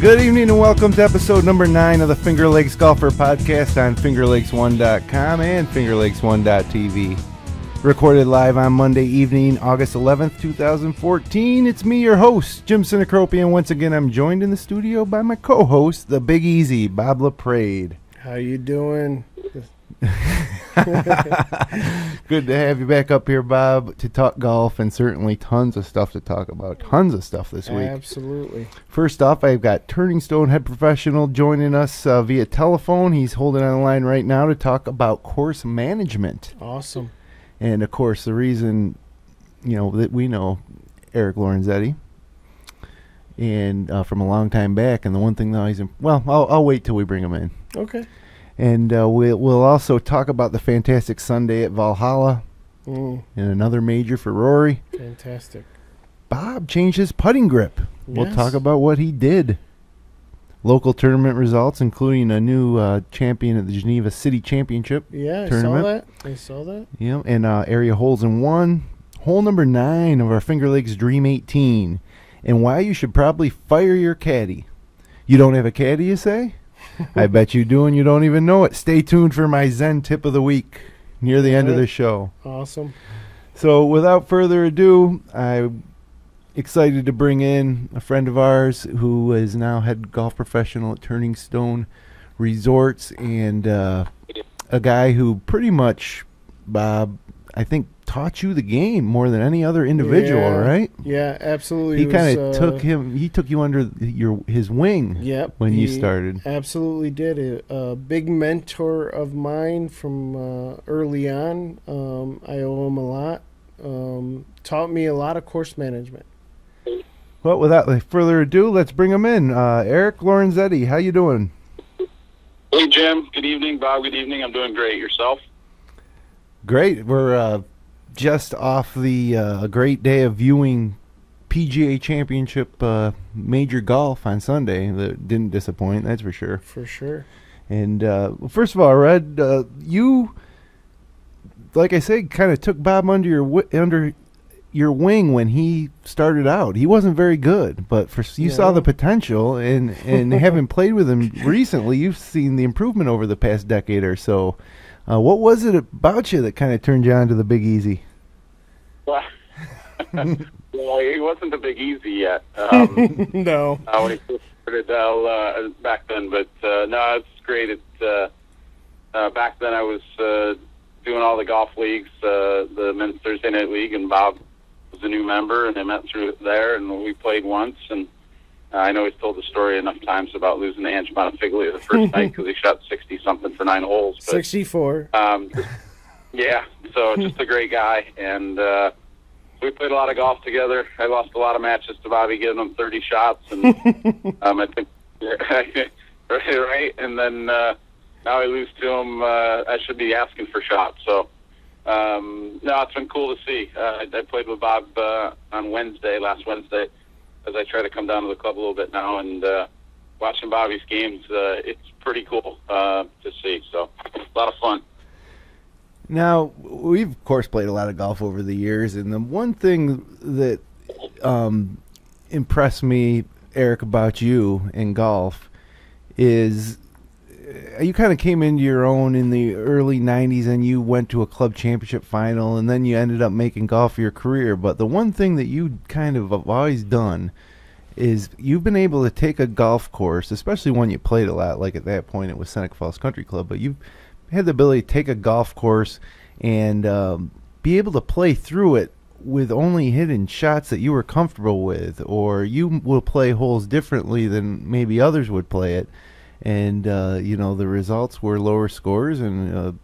Good evening and welcome to episode number 9 of the Finger Lakes Golfer Podcast on FingerLakes1.com and FingerLakes1.tv. Recorded live on Monday evening, August 11th, 2014. It's me, your host, Jim Sinacropi, and once again I'm joined in the studio by my co-host, the Big Easy, Bob LaPrade. How you doing? Good to have you back up here, Bob, to talk golf, and certainly tons of stuff to talk about. Tons of stuff this week. Absolutely. First off, I've got Turning Stone head professional joining us via telephone. He's holding on the line right now to talk about course management. Awesome. And, of course, the reason, that we know Eric Lorenzetti and from a long time back, and the one thing that he's in, I'll wait till we bring him in. Okay. And we'll also talk about the fantastic Sunday at Valhalla and another major for Rory. Fantastic. Bob changed his putting grip. Yes. We'll talk about what he did. Local tournament results, including a new champion at the Geneva City Championship tournament. I saw that. Yeah, and area holes in one. Hole number 9 of our Finger Lakes Dream 18. And why you should probably fire your caddy. You don't have a caddy, you say? I bet you do, and you don't even know it. Stay tuned for my Zen Tip of the week near the end of the show. Awesome. So without further ado, I'm excited to bring in a friend of ours who is now head golf professional at Turning Stone Resorts, and a guy who pretty much, Bob, I think taught you the game more than any other individual, right? Yeah, absolutely. He kind of took you under his wing. Yep, when you started. Absolutely did. A big mentor of mine from early on. I owe him a lot. Taught me a lot of course management. Well, without further ado, let's bring him in. Eric Lorenzetti, how you doing? Hey, Jim. Good evening. Bob, good evening. I'm doing great. Yourself? Great. We're just off the great day of viewing PGA Championship major golf on Sunday. That didn't disappoint, that's for sure. For sure. And first of all, Red, you, like I said, kind of took Bob under your wing when he started out. He wasn't very good, but you saw the potential, and having played with him recently, you've seen the improvement over the past decade or so. What was it about you that kind of turned you on to the Big Easy? Well, he wasn't the Big Easy yet. No. When he first started back then, but no, it's great. Back then I was doing all the golf leagues, the Men's Thursday Night League, and Bob was a new member, and I met through there, and we played once, and I know he's told the story enough times about losing to Ange Bonifiglia the first night because he shot 60-something for 9 holes. But, 64. Yeah, so just a great guy, and we played a lot of golf together. I lost a lot of matches to Bobby, giving him 30 shots, and I think, right, and then now I lose to him. I should be asking for shots, so no, it's been cool to see. I played with Bob on last Wednesday, as I try to come down to the club a little bit now, and watching Bobby's games, it's pretty cool to see. So, a lot of fun. Now, we've, of course, played a lot of golf over the years, and the one thing that impressed me, Eric, about you in golf is you kind of came into your own in the early 90s, and you went to a club championship final, and then you ended up making golf your career. But the one thing that you kind of have always done is you've been able to take a golf course, especially when you played a lot, like at that point it was Seneca Falls Country Club, but you've had the ability to take a golf course and be able to play through it with only hitting shots that you were comfortable with, or you will play holes differently than maybe others would play it. And, the results were lower scores, and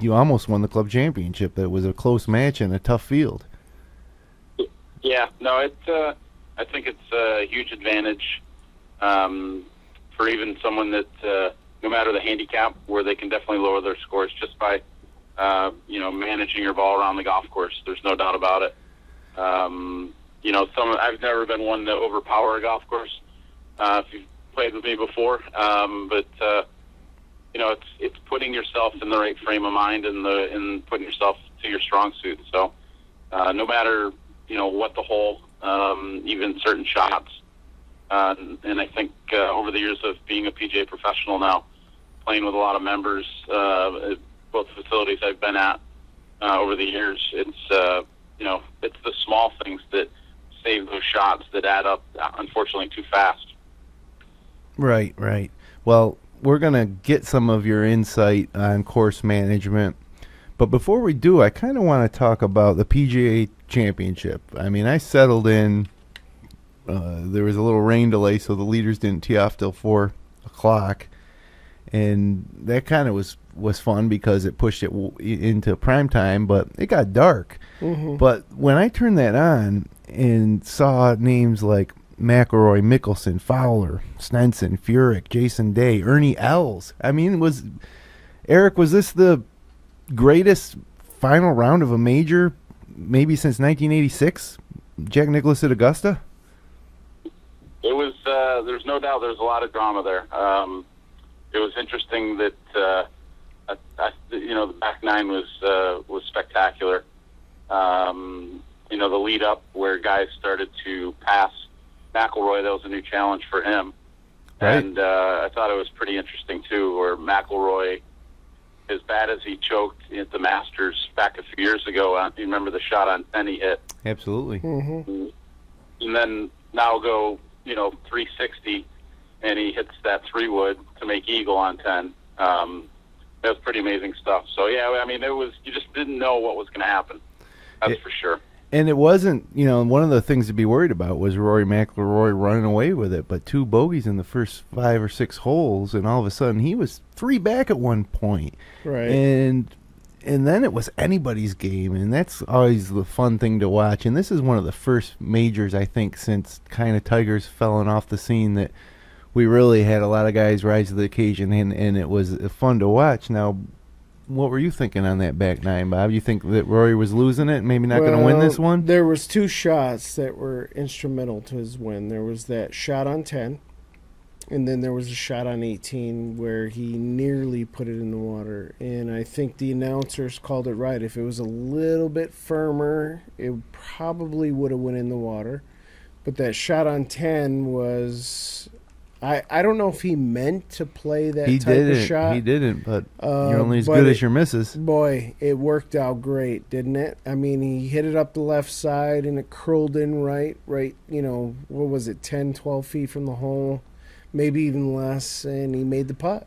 you almost won the club championship. It was a close match and a tough field. Yeah, no, I think it's a huge advantage for even someone that, no matter the handicap, where they can definitely lower their scores just by, managing your ball around the golf course. There's no doubt about it. I've never been one to overpower a golf course. If you've played with me before, but it's putting yourself in the right frame of mind and putting yourself to your strong suit. So no matter what the hole, even certain shots, And I think over the years of being a PGA professional now, playing with a lot of members at both facilities I've been at over the years, it's it's the small things that save those shots that add up, unfortunately, too fast. Right. Well, we're going to get some of your insight on course management. But before we do, I kind of want to talk about the PGA Championship. I mean, I settled in. There was a little rain delay, so the leaders didn't tee off till 4 o'clock. And that kind of was fun because it pushed it into prime time, but it got dark. Mm-hmm. But when I turned that on and saw names like McIlroy, Mickelson, Fowler, Stenson, Furyk, Jason Day, Ernie Els. I mean, was this the greatest final round of a major maybe since 1986? Jack Nicklaus at Augusta? It was, there's no doubt there's a lot of drama there. It was interesting that, the back nine was spectacular. The lead up where guys started to pass McIlroy, that was a new challenge for him. Right. And I thought it was pretty interesting, too, where McIlroy, as bad as he choked at the Masters back a few years ago, you remember the shot on 10 he hit? Absolutely. Mm-hmm. And then now go, 360, and he hits that 3-wood to make eagle on 10. That was pretty amazing stuff. So, yeah, I mean, you just didn't know what was going to happen. That's for sure. And it wasn't, one of the things to be worried about was Rory McIlroy running away with it, but 2 bogeys in the first 5 or 6 holes, and all of a sudden he was 3 back at one point. Right. And then it was anybody's game, and that's always the fun thing to watch. And this is one of the first majors, I think, since kind of Tiger's fallen off the scene that we really had a lot of guys rise to the occasion, and it was fun to watch. Now, what were you thinking on that back nine, Bob? You think that Rory was losing it and maybe not going to win this one? There was 2 shots that were instrumental to his win. There was that shot on 10, and then there was a shot on 18 where he nearly put it in the water. And I think the announcers called it right. If it was a little bit firmer, it probably would have went in the water. But that shot on 10 was... I don't know if he meant to play that of shot. He didn't, but you're only as good as your misses. Boy, it worked out great, didn't it? I mean, he hit it up the left side, and it curled in right, what was it, 10, 12 feet from the hole, maybe even less, and he made the putt.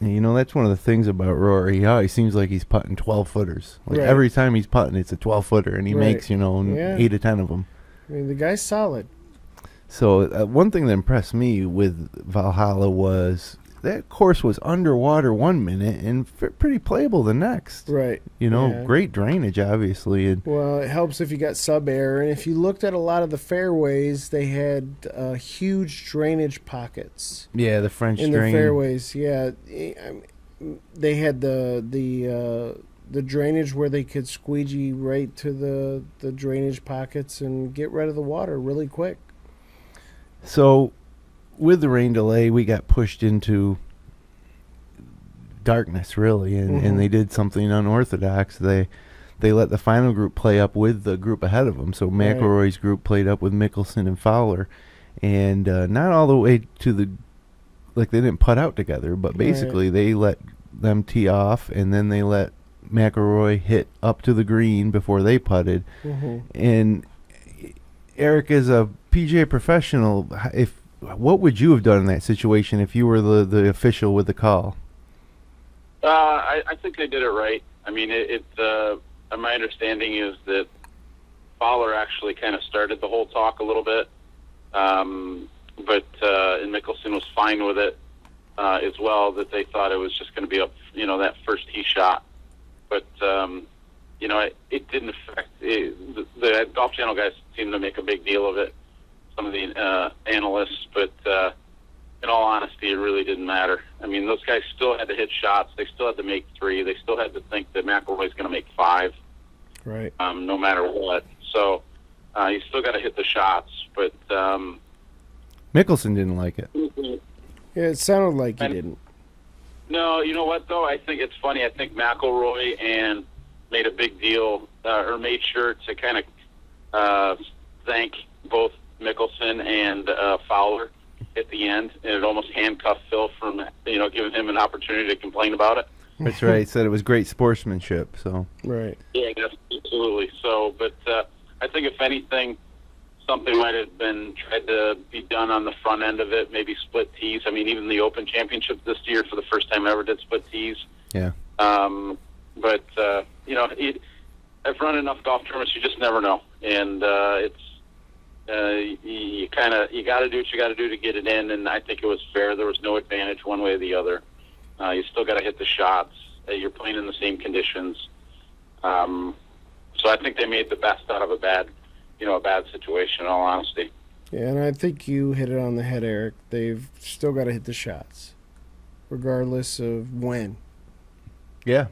And that's one of the things about Rory. He seems like he's putting 12-footers. Like every time he's putting, it's a 12-footer, and he makes, 8 to 10 of them. I mean, the guy's solid. So one thing that impressed me with Valhalla was that course was underwater 1 minute and pretty playable the next. Right. Great drainage, obviously. Well, it helps if you got sub-air. And if you looked at a lot of the fairways, they had huge drainage pockets. Yeah, the French drain. In the fairways, yeah. They had the drainage where they could squeegee right to the drainage pockets and get rid of the water really quick. So, with the rain delay, we got pushed into darkness, really, and they did something unorthodox. They let the final group play up with the group ahead of them. So McIlroy's group played up with Mickelson and Fowler, and not all the way to they didn't putt out together, but basically they let them tee off, and then they let McIlroy hit up to the green before they putted. And Eric, as a PGA professional, what would you have done in that situation if you were the official with the call? I think they did it right. I mean, my understanding is that Fowler actually kind of started the whole talk a little bit, and Mickelson was fine with it as well. That they thought it was just going to be that first tee shot, but it didn't affect the Golf Channel guys seem to make a big deal of it. Some of the analysts, but in all honesty, it really didn't matter. I mean, those guys still had to hit shots. They still had to make 3. They still had to think that McIlroy's going to make 5, right? No matter what. So you still got to hit the shots. But Mickelson didn't like it. Yeah, it sounded like he didn't. No, you know what though? I think it's funny. I think McIlroy made a big deal or made sure to kind of thank both Mickelson and Fowler at the end, and it almost handcuffed Phil from giving him an opportunity to complain about it. That's right. He said it was great sportsmanship. So Right. Yeah, absolutely. So, but I think if anything, something might have been tried to be done on the front end of it, maybe split tees. I mean, even the Open Championship this year, for the first time ever, did split tees. yeah. But I've run enough golf tournaments, you just never know, and you got to do what you got to do to get it in. And I think it was fair. There was no advantage one way or the other. You still got to hit the shots. You're playing in the same conditions. So I think they made the best out of a bad situation, in all honesty. Yeah, and I think you hit it on the head, Eric. They've still got to hit the shots, regardless of when. Yeah.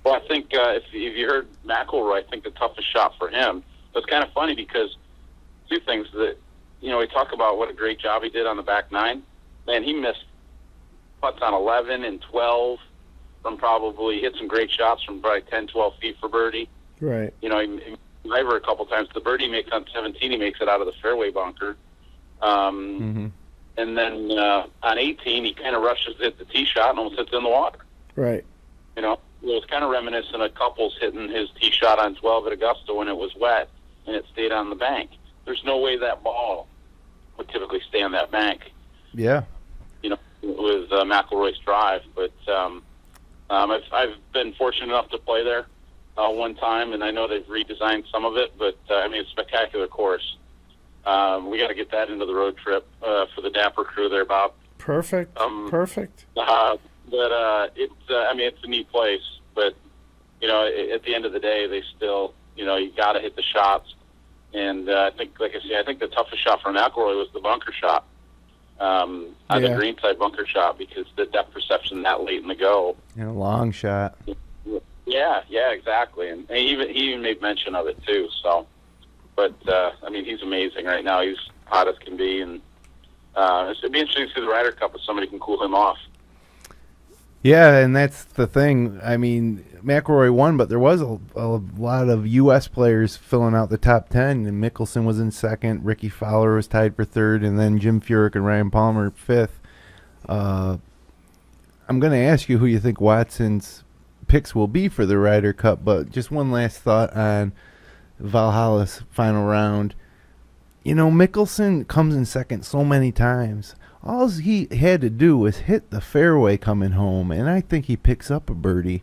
Well, I think if you heard McIlroy, I think the toughest shot for him. It's kind of funny because two things that, we talk about what a great job he did on the back nine. Man, he missed putts on 11 and 12 from probably hit some great shots from probably 10, 12 feet for birdie. Right. He driver a couple times. The birdie makes on 17, he makes it out of the fairway bunker. And then on 18, he kind of rushes it the tee shot and almost hits it in the water. Right. It was kind of reminiscent of Couples hitting his tee shot on 12 at Augusta when it was wet and it stayed on the bank. There's no way that ball would typically stay on that bank. Yeah. With McIlroy's drive. But I've been fortunate enough to play there one time, and I know they've redesigned some of it, but it's a spectacular course. We got to get that into the road trip for the Dapper crew there, Bob. Perfect. Perfect. But it's a neat place. But at the end of the day, they still, you got to hit the shots. And I think, like I say, I think the toughest shot for McIlroy was the bunker shot, on the greenside bunker shot, because the depth perception that late in the go. And a long shot. Yeah, exactly. And he even made mention of it too. So, but he's amazing right now. He's hot as can be, and it'd be interesting to see the Ryder Cup if somebody can cool him off. Yeah, and that's the thing. I mean, McIlroy won, but there was a lot of U.S. players filling out the top 10, and Mickelson was in second, Rickie Fowler was tied for third, and then Jim Furyk and Ryan Palmer fifth. I'm going to ask you who you think Watson's picks will be for the Ryder Cup, but just one last thought on Valhalla's final round. Mickelson comes in second so many times. All he had to do was hit the fairway coming home, and I think he picks up a birdie,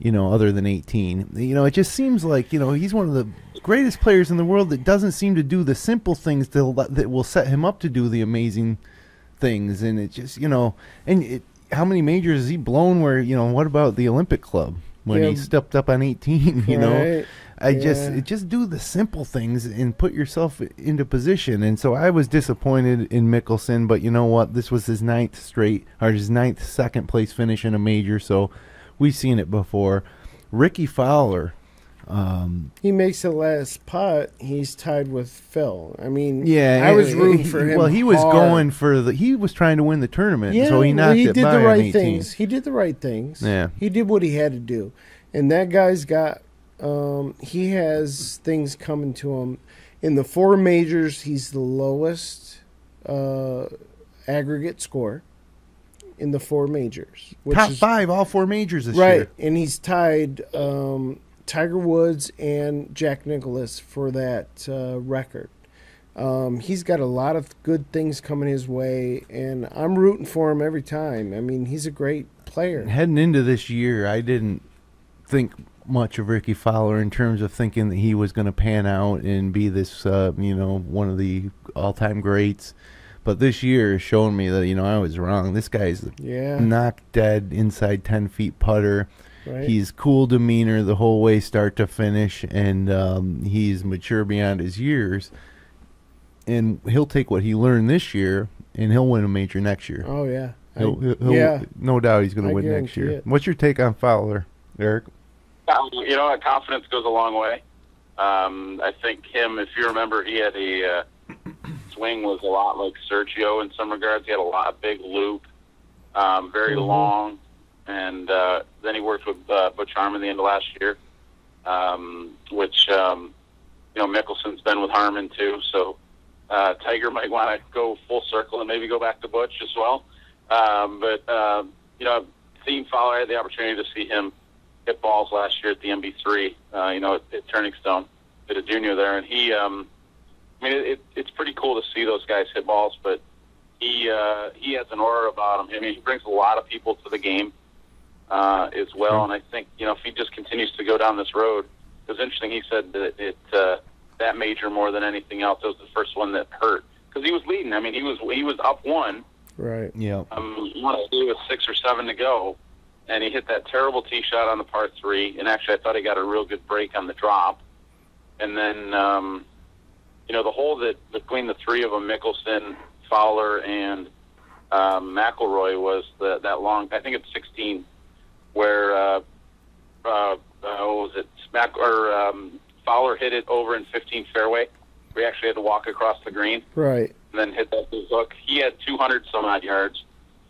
other than 18. It just seems like, he's one of the greatest players in the world that doesn't seem to do the simple things that will set him up to do the amazing things. And it just, how many majors has he blown where, what about the Olympic Club when he stepped up on 18, Right. Just do the simple things and put yourself into position. And so I was disappointed in Mickelson, but you know what? This was his ninth second place finish in a major, so we've seen it before. Rickie Fowler. He makes the last putt. He's tied with Phil. I was and rooting for him. Well, he was hard. going for he was trying to win the tournament, so he knocked it did by the right on 18. things. He did the right things. Yeah. He did what he had to do. And that guy's got he has things coming to him. In the four majors, he's the lowest aggregate score in the four majors. Top five, all four majors this year. Right, and he's tied Tiger Woods and Jack Nicklaus for that record. He's got a lot of good things coming his way, and I'm rooting for him every time. He's a great player. Heading into this year, I didn't think much of Rickie Fowler in terms of thinking that he was going to pan out and be this, one of the all-time greats. But this year has shown me that, I was wrong. This guy's knock dead inside 10 feet putter. Right. He's cool demeanor the whole way start to finish, and he's mature beyond his years. And he'll take what he learned this year, and he'll win a major next year. Oh, yeah. No doubt he's going to win next year. it. What's your take on Fowler, Eric? Confidence goes a long way. I think him, if you remember, he had a swing was a lot like Sergio in some regards. He had a big loop, very long, and then he worked with Butch Harmon the end of last year, which Mickelson's been with Harmon too, so Tiger might want to go full circle and maybe go back to Butch as well. Seeing Fowler, I had the opportunity to see him hit balls last year at the MB3, at Turning Stone, did a junior there, and he, it's pretty cool to see those guys hit balls, but he has an aura about him. I mean, he brings a lot of people to the game as well, and I think, if he just continues to go down this road, it was interesting, he said that that major more than anything else, it was the first one that hurt, because he was leading. I mean, he was up one. Right. Yeah. I want to say it was 6 or 7 to go, and he hit that terrible tee shot on the par 3, and actually I thought he got a real good break on the drop. And then, the hole that between the three of them, Mickelson, Fowler, and McIlroy, was that long, I think it's 16, where, what was it, Fowler hit it over in 15 fairway. We actually had to walk across the green. Right. And then hit that big hook. He had 200 some odd yards.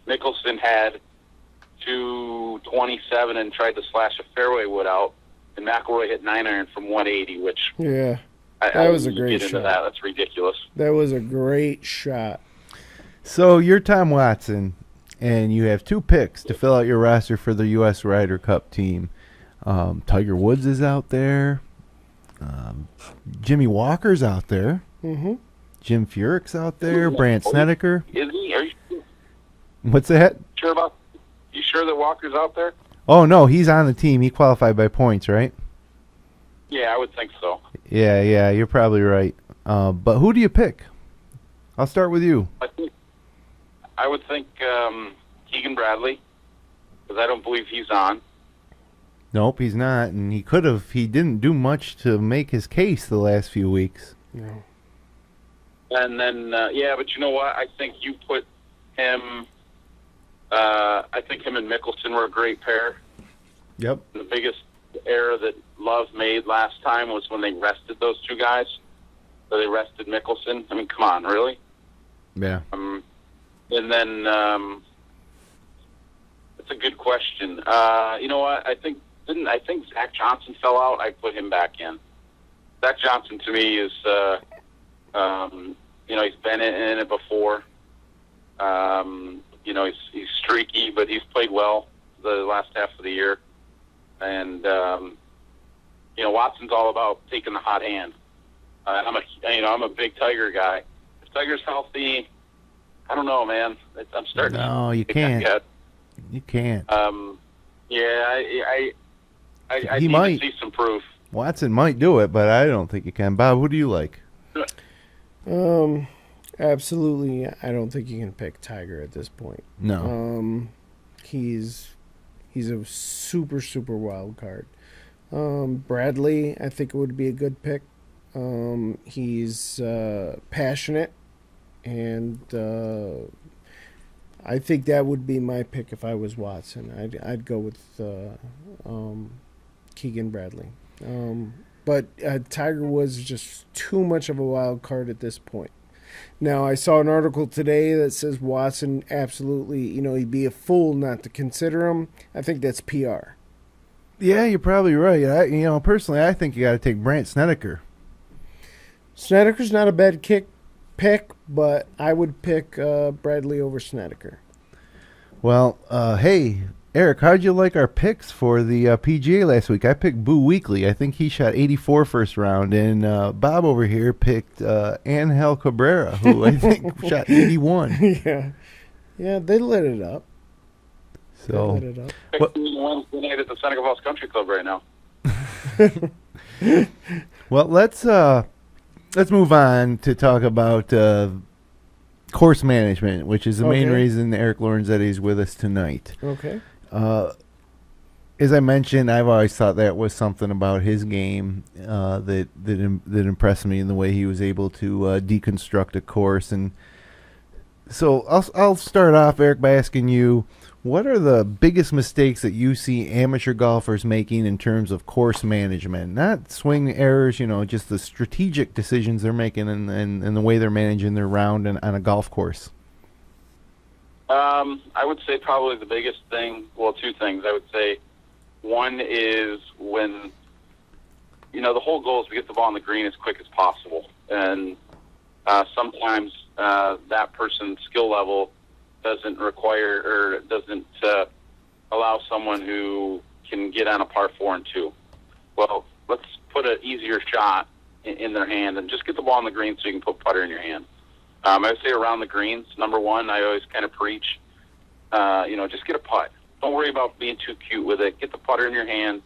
Mickelson had 227 and tried to slash a fairway wood out. And McIlroy hit 9-iron from 180, which that was a great shot. That's ridiculous. That was a great shot. So you're Tom Watson, and you have 2 picks to fill out your roster for the U.S. Ryder Cup team. Tiger Woods is out there. Jimmy Walker's out there. Mm-hmm. Jim Furyk's out there. Brandt Snedeker. Is he? Are you sure? What's that? You sure that Walker's out there? Oh, no, he's on the team. He qualified by points, right? Yeah, I would think so. Yeah, you're probably right. But who do you pick? I'll start with you. I would think Keegan Bradley, because I don't believe he's on. Nope, he's not, and he could have. He didn't do much to make his case the last few weeks. No. And then, but you know what? I think you put him. I think him and Mickelson were a great pair. Yep. The biggest error that Love made last time was when they rested those 2 guys. So they rested Mickelson. I mean, come on, really? Yeah. And then it's a good question. You know what? I think Zach Johnson fell out. I put him back in. Zach Johnson to me is, he's been in it before. He's streaky, but he's played well the last half of the year. And Watson's all about taking the hot hand. I'm a big Tiger guy. If Tiger's healthy, I don't know, man. I'm starting. No, you can't. You can't. I He need might. to see some proof. Watson might do it, but I don't think he can. Bob, who do you like? Absolutely, I don't think you can pick Tiger at this point. No. He's a super, super wild card. Bradley, I think it would be a good pick. He's passionate, and I think that would be my pick if I was Watson. I'd go with Keegan Bradley. But Tiger Woods is just too much of a wild card at this point. Now, I saw an article today that says Watson absolutely, he'd be a fool not to consider him. I think that's PR. Yeah, you're probably right. Personally, I think you got to take Brandt Snedeker. Snedeker's not a bad pick, but I would pick Bradley over Snedeker. Well, hey, Eric, how'd you like our picks for the PGA last week? I picked Boo Weekley. I think he shot 84 first round, and Bob over here picked Angel Cabrera, who I think shot 81. Yeah, they lit it up. So, Wednesday night at the Seneca Falls Country Club right now. Well, let's move on to talk about course management, which is the main reason Eric Lorenzetti is with us tonight. Okay. As I mentioned, I've always thought that was something about his game that impressed me in the way he was able to deconstruct a course. And so I'll start off, Eric, by asking you, what are the biggest mistakes that you see amateur golfers making in terms of course management? Not swing errors, just the strategic decisions they're making and the way they're managing their round on a golf course. I would say probably the biggest thing, well, 2 things. I would say one is when the whole goal is to get the ball on the green as quick as possible. And sometimes that person's skill level doesn't require or doesn't allow someone who can get on a par 4 and 2. Well, let's put an easier shot in their hand and just get the ball on the green so you can put putter in your hand. I would say around the greens, number one, I always kind of preach, just get a putt. Don't worry about being too cute with it. Get the putter in your hand.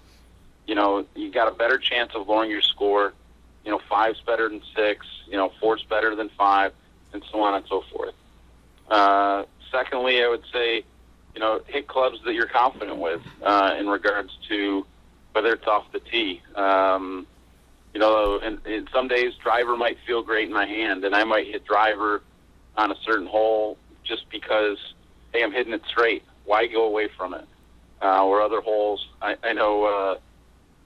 You got a better chance of lowering your score. 5's better than 6. 4's better than 5, and so on and so forth. Secondly, I would say, hit clubs that you're confident with in regards to whether it's off the tee. And some days driver might feel great in my hand, and I might hit driver on a certain hole just because, hey, I'm hitting it straight. Why go away from it? Or other holes, I know,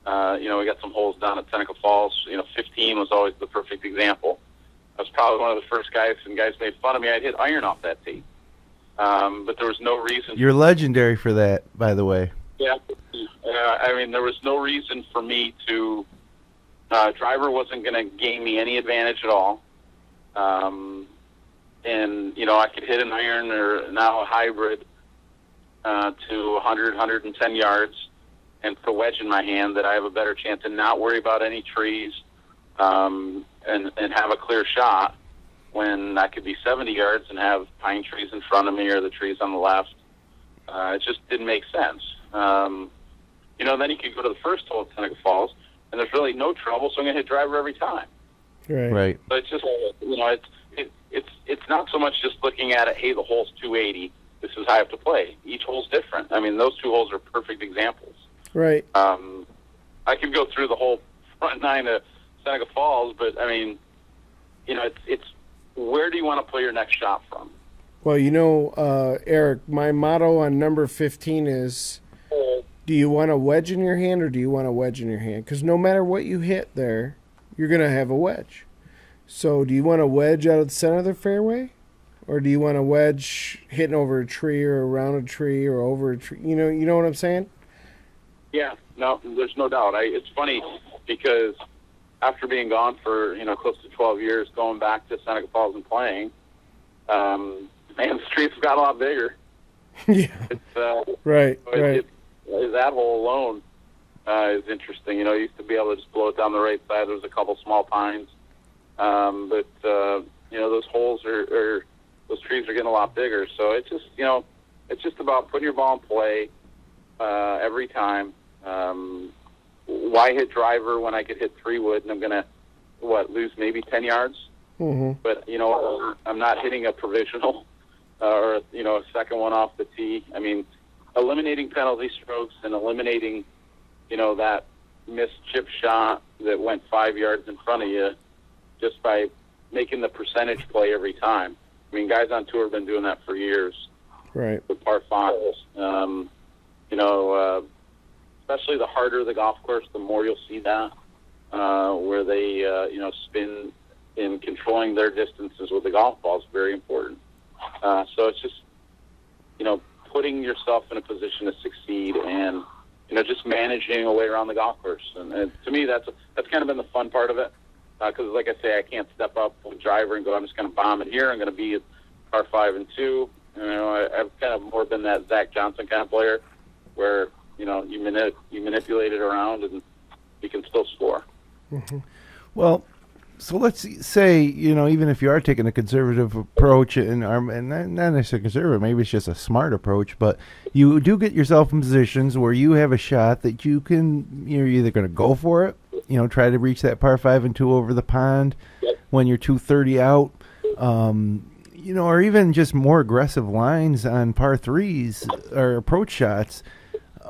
we got some holes down at Seneca Falls. 15 was always the perfect example. I was probably one of the first guys, and guys made fun of me. I'd hit iron off that tee. But there was no reason. You're legendary for that, by the way. Yeah. There was no reason for me to driver wasn't going to gain me any advantage at all. I could hit an iron or now a hybrid to 100, 110 yards and put a wedge in my hand that I have a better chance and not worry about any trees and have a clear shot when I could be 70 yards and have pine trees in front of me or the trees on the left. It just didn't make sense. Then you could go to the first hole at Seneca Falls, and there's really no trouble, so I'm going to hit driver every time. Right. But it's just, it's not so much just looking at it, hey, the hole's 280, this is how I have to play. Each hole's different. Those two holes are perfect examples. Right. I could go through the whole front nine of Seneca Falls, but, it's where do you want to play your next shot from? Well, Eric, my motto on number 15 is, do you want a wedge in your hand or do you want a wedge in your hand? Because no matter what you hit there, you're going to have a wedge. So do you want a wedge out of the center of the fairway? Or do you want a wedge hitting over a tree or around a tree or over a tree? You know what I'm saying? Yeah, no, there's no doubt. It's funny because after being gone for, close to 12 years, going back to Seneca Falls and playing, the streets have got a lot bigger. Yeah. It's, right. That hole alone is interesting. You used to be able to just blow it down the right side. There was a couple small pines. But those holes those trees are getting a lot bigger. So it's just, it's just about putting your ball in play every time. Why hit driver when I could hit 3-wood and I'm going to, lose maybe 10 yards? Mm-hmm. But, I'm not hitting a provisional or, a second one off the tee. Eliminating penalty strokes and eliminating, that missed chip shot that went 5 yards in front of you just by making the percentage play every time. Guys on tour have been doing that for years. Right. With par fives. Especially the harder the golf course, the more you'll see that, where they, spin in controlling their distances with the golf ball is very important. So it's just, putting yourself in a position to succeed and, just managing a way around the golf course. And to me, that's kind of been the fun part of it. Because, like I say, I can't step up with driver and go, I'm just going to bomb it here. I'm going to be at par 5 and 2. I've kind of more been that Zach Johnson kind of player where, you manipulate it around and you can still score. Mm-hmm. Well, so let's say, even if you are taking a conservative approach, and not necessarily conservative, maybe it's just a smart approach, but you do get yourself in positions where you have a shot that you're either going to go for it, try to reach that par 5 and 2 over the pond when you're 230 out, or even just more aggressive lines on par 3s or approach shots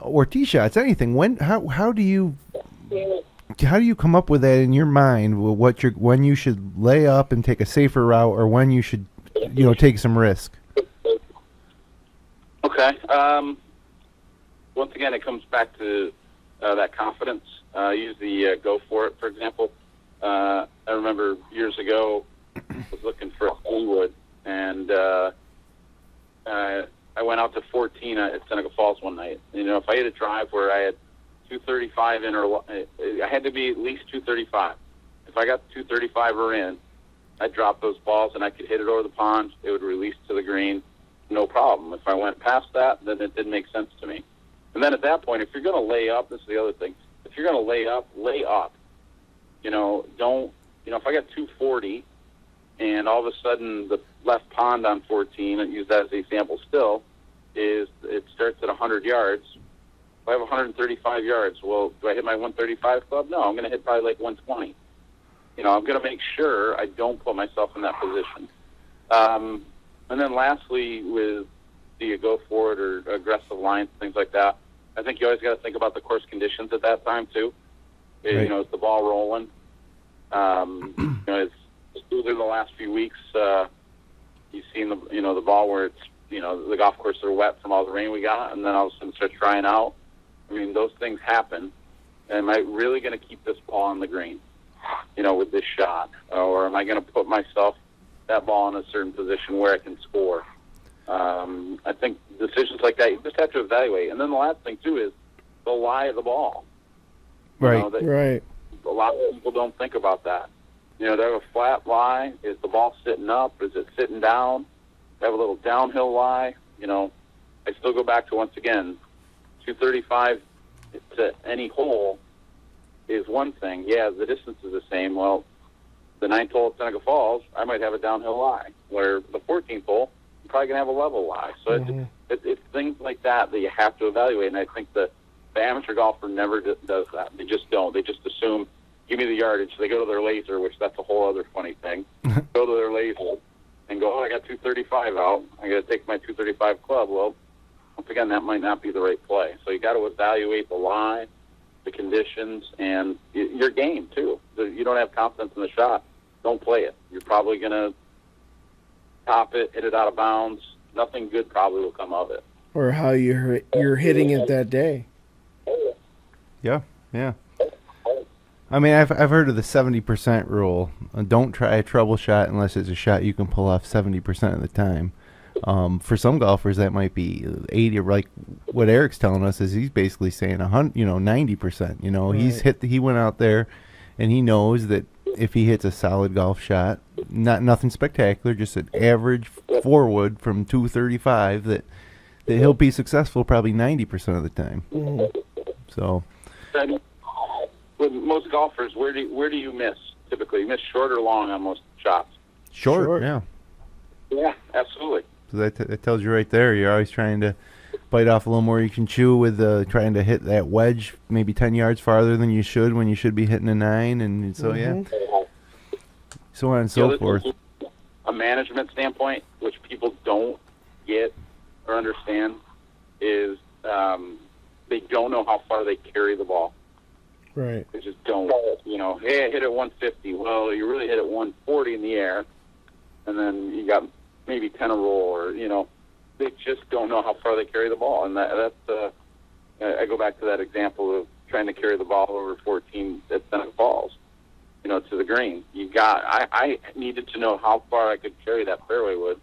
or tee shots, anything. How do you come up with that in your mind? When you should lay up and take a safer route, or when you should, take some risk? Okay. Once again, it comes back to that confidence. Use the go for it, for example. I remember years ago, I was looking for a 3-wood, and I went out to 14 at Seneca Falls one night. If I hit a drive where I had 235 in, or I had to be at least 235. If I got 235 or in, I'd drop those balls and I could hit it over the pond. It would release to the green, no problem. If I went past that, then it didn't make sense to me. And then at that point, if you're going to lay up, this is the other thing. If you're going to lay up, lay up. Don't, if I got 240 and all of a sudden the left pond on 14, and use that as the example still, it starts at 100 yards. If I have 135 yards, well, do I hit my 135 club? No, I'm going to hit probably like 120. I'm going to make sure I don't put myself in that position. And then lastly, do you go for it or aggressive lines, things like that, I think you always got to think about the course conditions at that time too. Right. Is the ball rolling? It's through the last few weeks, you've seen the ball where it's, the golf courses are wet from all the rain we got, and then all of a sudden starts drying out. I mean, those things happen. Am I really going to keep this ball on the green, with this shot? Or am I going to put that ball in a certain position where I can score? I think decisions like that, you just have to evaluate. And then the last thing, too, is the lie of the ball. Right. Right. A lot of people don't think about that. They have a flat lie. Is the ball sitting up? Is it sitting down? They have a little downhill lie. I still go back to, once again, 235 to any hole is one thing. Yeah, the distance is the same. Well, the 9th hole at Seneca Falls, I might have a downhill lie, where the 14th hole, I'm probably going to have a level lie. So it's things like that you have to evaluate, and I think the amateur golfer never does that. They just don't. They just assume, give me the yardage. They go to their laser, which that's a whole other funny thing. Go to their laser and go, I got 235 out. I got to take my 235 club. Well, once again, that might not be the right play. So you got to evaluate the lie, the conditions, and your game too. You don't have confidence in the shot, don't play it. You're probably going to top it, hit it out of bounds. Nothing good probably will come of it. Or how you're hitting it that day. Yeah. I mean, I've heard of the 70% rule. Don't try a trouble shot unless it's a shot you can pull off 70% of the time. For some golfers, that might be 80. Like what Eric's telling us is he's basically saying 90%. Right. He went out there, and he knows that if he hits a solid golf shot, nothing spectacular, just an average forward from 235, that he'll be successful probably 90% of the time. Mm-hmm. So. With most golfers, where do you miss typically? You miss short or long on most shots? Short. Yeah. Yeah, absolutely. So that tells you right there. You're always trying to bite off a little more you can chew with trying to hit that wedge maybe 10 yards farther than you should when you should be hitting a 9. And so, yeah. So on and so forth. A management standpoint, which people don't get or understand, is they don't know how far they carry the ball. Right. They just don't. Hey, I hit it 150. Well, you really hit it 140 in the air, and then you got maybe 10 a roll, or they just don't know how far they carry the ball, and that's. I go back to that example of trying to carry the ball over 14 at Seneca Falls, to the green. I needed to know how far I could carry that fairway wood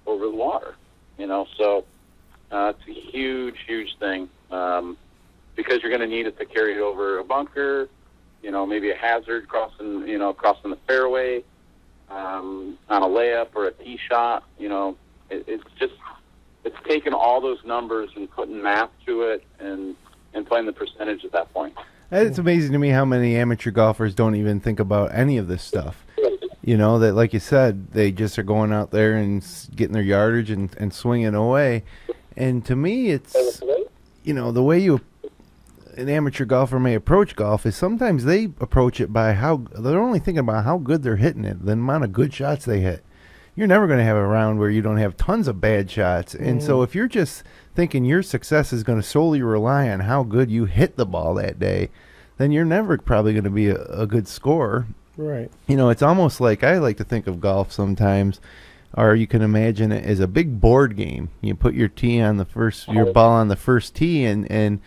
over the water, So it's a huge thing. Because you're going to need it to carry it over a bunker, maybe a hazard crossing the fairway, on a layup or a tee shot. It's taking all those numbers and putting math to it and playing the percentage at that point. It's amazing to me how many amateur golfers don't even think about any of this stuff. That, like you said, they just are going out there and getting their yardage and swinging away. And to me, it's, the way an amateur golfer may approach golf is sometimes they approach it by they're only thinking about how good they're hitting it, the amount of good shots they hit. You're never going to have a round where you don't have tons of bad shots. And so if you're just thinking your success is going to solely rely on how good you hit the ball that day, then you're never probably going to be a good scorer. Right. It's almost like I like to think of golf sometimes, or you can imagine it as a big board game. You put your your ball on the first tee, and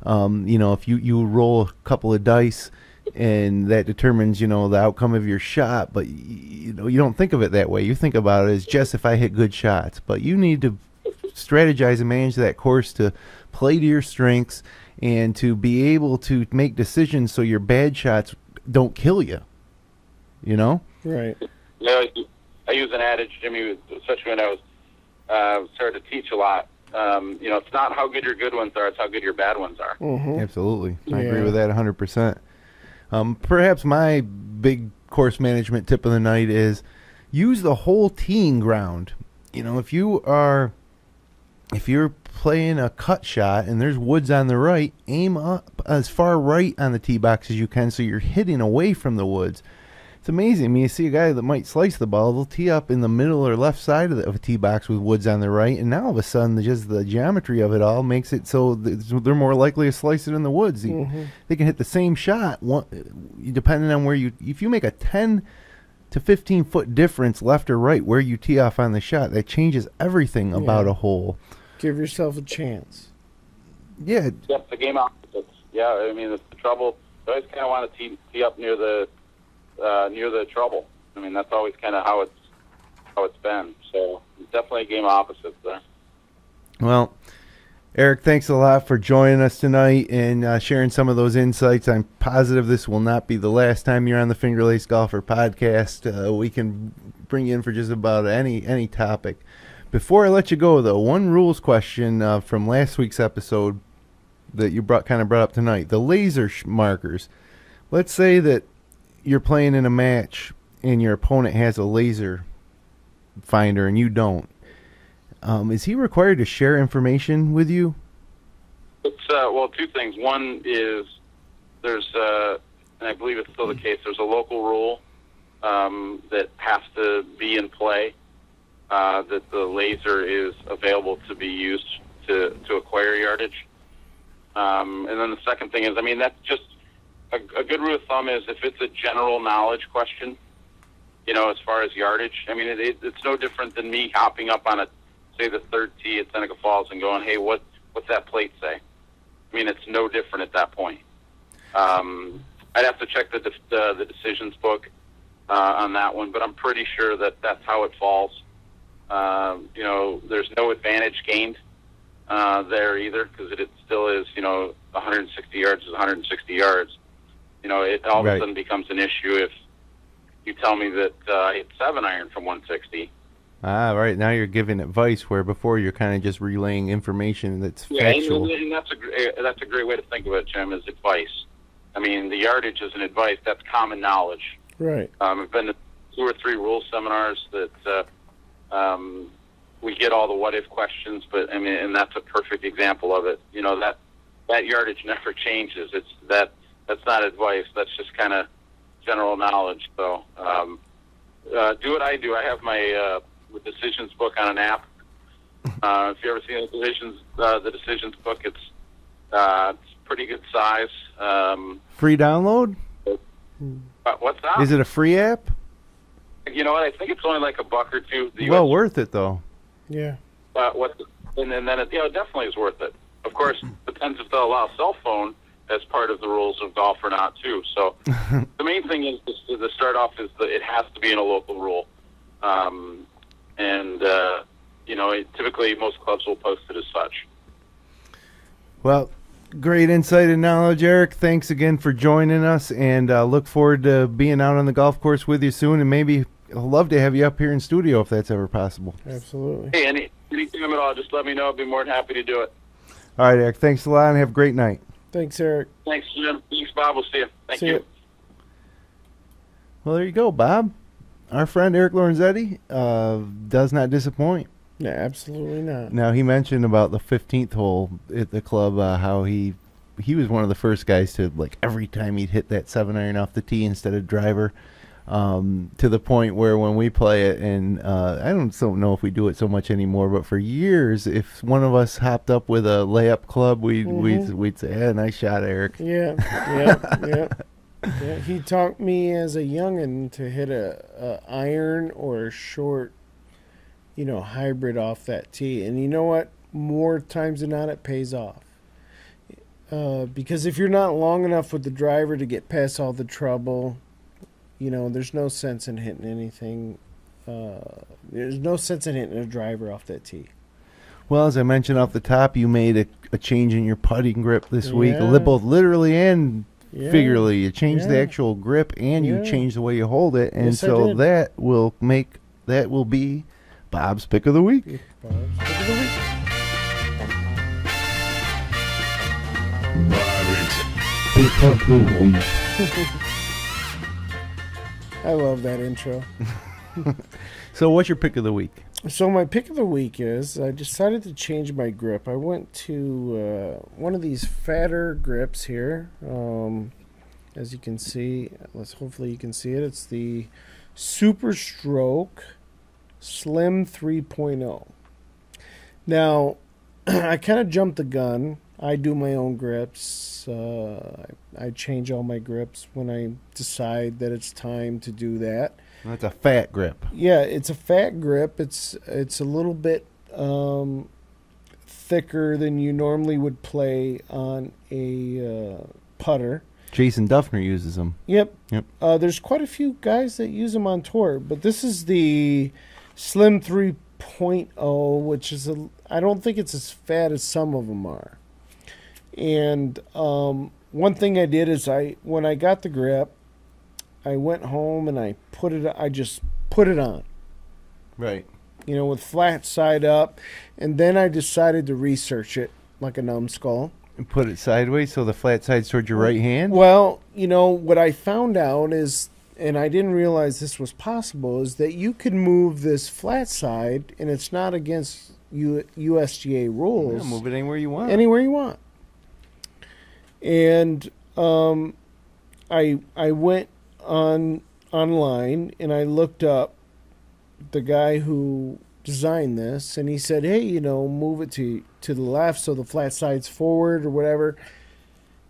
if you roll a couple of dice, and that determines, the outcome of your shot, but you don't think of it that way. You think about it as just if I hit good shots, but you need to strategize and manage that course to play to your strengths and to be able to make decisions so your bad shots don't kill you. You know? Right. Yeah, I use an adage, Jimmy, especially when I was started to teach a lot. It's not how good your good ones are; it's how good your bad ones are. Mm-hmm. Absolutely, I agree with that 100%. Perhaps my big course management tip of the night is use the whole teeing ground. You know, if you're playing a cut shot and there's woods on the right, aim up as far right on the tee box as you can so you're hitting away from the woods. It's amazing. I mean, you see a guy that might slice the ball, they'll tee up in the middle or left side of a tee box with woods on the right, and now all of a sudden, just the geometry of it all makes it so they're more likely to slice it in the woods. Mm-hmm. They can hit the same shot, depending on where if you make a 10 to 15 foot difference left or right where you tee off on the shot, that changes everything about a hole. Give yourself a chance. Yeah. Yep, the game opposites. Yeah, I mean, it's the trouble. You always kind of want to tee up near the trouble. I mean, that's always kind of how it's been. So it's definitely a game opposites there. Well, Eric, thanks a lot for joining us tonight and sharing some of those insights. I'm positive this will not be the last time you're on the Finger Lace Golfer podcast. We can bring you in for just about any topic. Before I let you go, though, one rules question from last week's episode that you brought up tonight, the laser markers. Let's say that you're playing in a match and your opponent has a laser finder and you don't. Is he required to share information with you? It's two things. One is there's, and I believe it's still the case, there's a local rule that has to be in play, that the laser is available to be used to acquire yardage. And then the second thing is, I mean, that's just a good rule of thumb is if it's a general knowledge question, as far as yardage, I mean, it's no different than me hopping up on say the third tee at Seneca Falls and going, hey, what's that plate say? I mean, it's no different at that point. I'd have to check the decisions book on that one, but I'm pretty sure that that's how it falls. There's no advantage gained there either because it still is, 160 yards is 160 yards. It all of a sudden becomes an issue if you tell me that I hit 7-iron from 160. Ah, right. Now you're giving advice where before you're kind of just relaying information that's factual. And that's a great way to think of it, Jim, is advice. I mean, the yardage is an advice. That's common knowledge. Right. I've been to 2 or 3 rule seminars that we get all the what-if questions, but, I mean, and that's a perfect example of it. That yardage never changes. That's not advice. That's just kind of general knowledge. So do what I do. I have my decisions book on an app. If you ever seen the decisions book, it's pretty good size. Free download? What's that? Is it a free app? You know what? I think it's only like $1 or $2. Well, worth it though. Yeah. And then it definitely is worth it. Of course, depends if they'll allow cell phone as part of the rules of golf or not too. So the main thing is to start off is that it has to be in a local rule. Typically most clubs will post it as such. Well, great insight and knowledge, Eric. Thanks again for joining us, and look forward to being out on the golf course with you soon, and maybe I'd love to have you up here in studio if that's ever possible. Absolutely. Hey, anytime at all, just let me know. I'd be more than happy to do it. All right, Eric. Thanks a lot, and have a great night. Thanks, Eric. Thanks, Jim. Thanks, Bob. We'll see you. Thank you. Well, there you go, Bob. Our friend Eric Lorenzetti does not disappoint. No, absolutely not. Now, he mentioned about the 15th hole at the club, how he was one of the first guys to, like, every time he'd hit that 7-iron off the tee instead of driver, to the point where when we play it, and I don't know if we do it so much anymore, but for years, if one of us hopped up with a layup club, we'd say, "Yeah, nice shot, Eric." Yeah. Yeah, he taught me as a youngin' to hit a iron or a short, hybrid off that tee. And you know what? More times than not, it pays off. Because if you're not long enough with the driver to get past all the trouble, there's no sense in hitting anything. There's no sense in hitting a driver off that tee. Well, as I mentioned off the top, you made a change in your putting grip this week, Yeah. both literally and Yeah. figuratively. You changed the Yeah. actual grip, and you Yeah. changed the way you hold it, and Yes, I so did. that will be Bob's pick of the week. Bob's pick of the week. I love that intro. So, what's your pick of the week? So my pick of the week is I decided to change my grip. I went to one of these fatter grips here. As you can see, hopefully you can see it. It's the Super Stroke Slim 3.0. Now, I kind of jumped the gun. I do my own grips. I change all my grips when I decide that it's time to do that. That's a fat grip. Yeah, it's a fat grip. It's a little bit thicker than you normally would play on a putter. Jason Duffner uses them. Yep. Yep. There's quite a few guys that use them on tour, but this is the Slim 3.0, which is I don't think it's as fat as some of them are. And one thing I did is when I got the grip, I went home and I just put it on. Right. You know, with flat side up, and then I decided to research it like a numbskull. And put it sideways so the flat side's towards your right hand? Well, you know, what I found out is, and I didn't realize this was possible, is that you could move this flat side, and it's not against USGA rules. Yeah, move it anywhere you want. Anywhere you want. And I went online and I looked up the guy who designed this, and he said, hey, you know, move it to the left so the flat side's forward or whatever.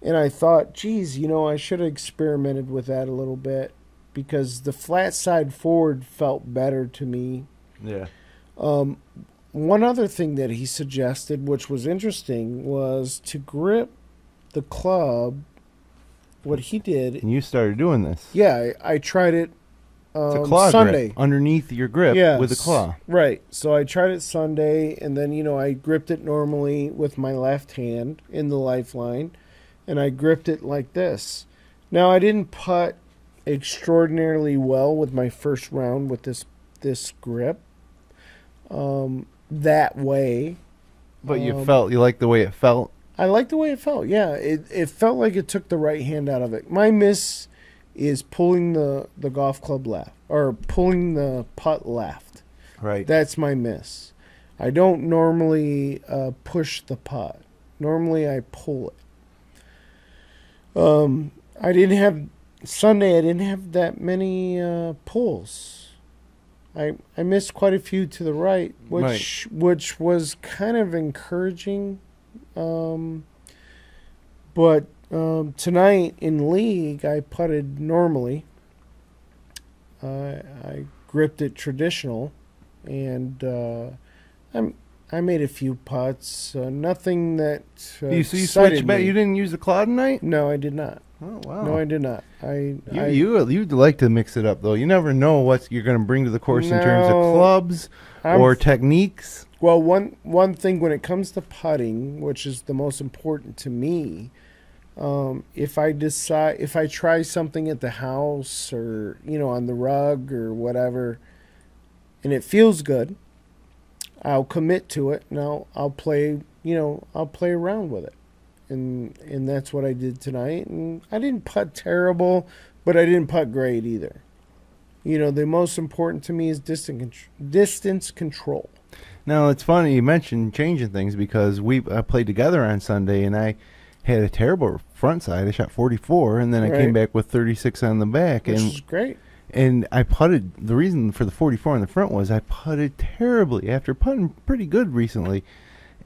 And I thought, geez, you know, I should have experimented with that a little bit, because the flat side forward felt better to me. Yeah. One other thing that he suggested, which was interesting, was to grip the club. What he did, And you started doing this. yeah, I tried it It's a claw Sunday. grip underneath your grip Yes. with a claw. Right. So I tried it Sunday, and then, you know, I gripped it normally with my left hand in the lifeline, and I gripped it like this. Now, I didn't putt extraordinarily well with my first round with this grip that way. But you liked the way it felt. I like the way it felt. Yeah, it felt like it took the right hand out of it. My miss is pulling the golf club left, or pulling the putt left. Right. That's my miss. I don't normally push the putt. Normally I pull it. I didn't have Sunday. I didn't have that many pulls. I missed quite a few to the right, which was kind of encouraging. But tonight in league, I putted normally. I gripped it traditional, and I made a few putts. Nothing that you excited switched back. me. You didn't use the claw tonight? No, I did not. Oh wow. No, I did not. You'd like to mix it up though. You never know what you're going to bring to the course in terms of No. clubs or techniques. Well, one thing when it comes to putting, which is the most important to me, if I try something at the house or, you know, on the rug or whatever, and it feels good, I'll commit to it and I'll play around with it, and that's what I did tonight. And I didn't putt terrible, but I didn't putt great either. You know, the most important to me is distance control. Now, it's funny you mentioned changing things because I played together on Sunday, and I had a terrible front side. I shot 44, and then I came back with 36 on the back. Which is great. And I putted, the reason for the 44 on the front was I putted terribly after putting pretty good recently.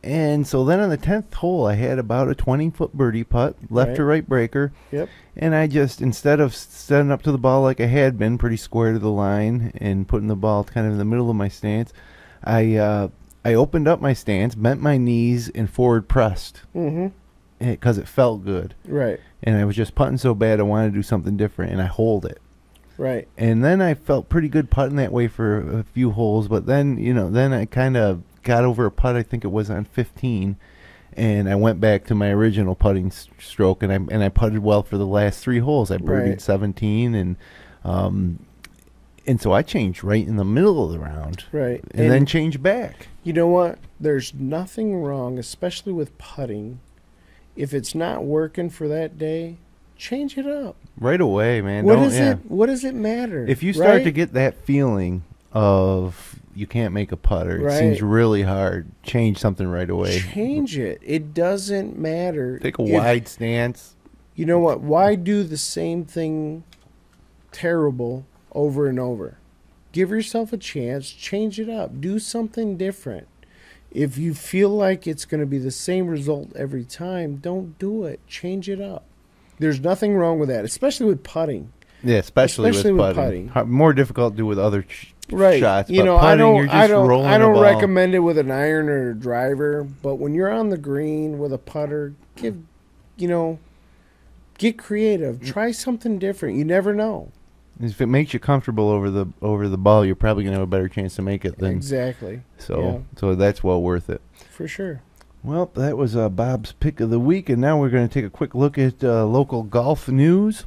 And so then on the 10th hole, I had about a 20-foot birdie putt, left to right breaker. Yep. And I just, instead of setting up to the ball like I had been, pretty square to the line, and putting the ball kind of in the middle of my stance, I opened up my stance, bent my knees, and forward pressed. Mm-hmm. Because it felt good. Right. And I was just putting so bad I wanted to do something different, and I hold it. Right. And then I felt pretty good putting that way for a few holes, but then, you know, then I kind of got over a putt. I think it was on 15, and I went back to my original putting stroke, and I putted well for the last 3 holes. I birdied Right. 17, and so I changed right in the middle of the round, Right. and then changed back. You know what? There's nothing wrong, especially with putting. If it's not working for that day, change it up. Right away, man. What does it matter? If you start right? to get that feeling of you can't make a putter, it Right. seems really hard, change something right away. Change it. It doesn't matter. Take a If- wide stance. You know what? Why do the same thing terrible over and over? Give yourself a chance. Change it up. Do something different. If you feel like it's going to be the same result every time, don't do it. Change it up. There's nothing wrong with that, especially with putting. Yeah, especially with putting. More difficult to do with other shots. You but know, putting, you're just I don't rolling the ball. recommend it with an iron or a driver, but when you're on the green with a putter, get creative. Try something different. You never know. If it makes you comfortable over the ball, you're probably going to have a better chance to make it then. Exactly. So that's well worth it. For sure. Well, that was Bob's pick of the week, and now we're going to take a quick look at local golf news.